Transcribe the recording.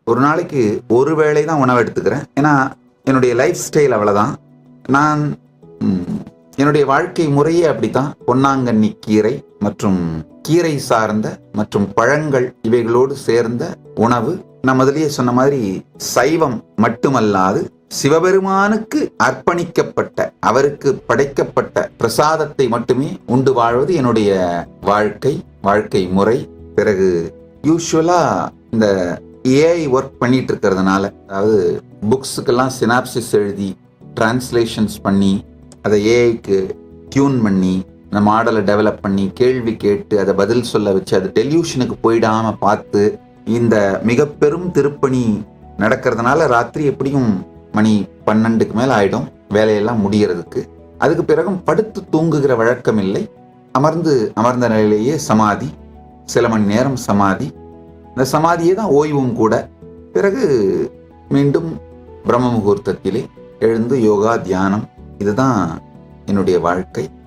ஒரு நாளைக்கு ஒரு வேளை தான் உணவு எடுத்துக்கிறேன். ஏன்னா என்னுடைய லைஃப் ஸ்டைல் அவ்வளோதான். நான் என்னுடைய வாழ்க்கை முறையே அப்படித்தான். பொன்னாங்கண்ணி கீரை மற்றும் கீரை சார்ந்த மற்றும் பழங்கள் இவைகளோடு சேர்ந்த உணவு. நான் முதலியே சொன்ன மாதிரி சைவம் மட்டுமல்லாது சிவபெருமானுக்கு அர்ப்பணிக்கப்பட்ட, அவருக்கு படைக்கப்பட்ட பிரசாதத்தை மட்டுமே உண்டு வாழ்வது என்னுடைய வாழ்க்கை முறை. பிறகு யூஸ்வலா இந்த ஏஐ ஒர்க் பண்ணிட்டு இருக்கிறதுனால, அதாவது புக்ஸுக்கெல்லாம் சினாப்சிஸ் எழுதி டிரான்ஸ்லேஷன்ஸ் பண்ணி அதை ஏஐக்கு டியூன் பண்ணி அந்த மாடலை டெவலப் பண்ணி கேள்வி கேட்டு அதை பதில் சொல்ல வச்சு அது டெல்யூஷனுக்கு போயிடாம பார்த்து இந்த மிக பெரும் திருப்பணி நடக்கிறதுனால ராத்திரி எப்படியும் மணி 12க்கு மேல ஆயிடும் வேலையெல்லாம் முடியறதுக்கு. அதுக்கு பிறகும் படுத்து தூங்குகிற வழக்கம் இல்லை. அமர்ந்த நிலையிலேயே சமாதி, சில மணி நேரம் சமாதி. இந்த சமாதியே தான் ஓய்வும் கூட. பிறகு மீண்டும் பிரம்ம முகூர்த்தத்திலே எழுந்து யோகா தியானம். இதுதான் என்னுடைய வாழ்க்கை.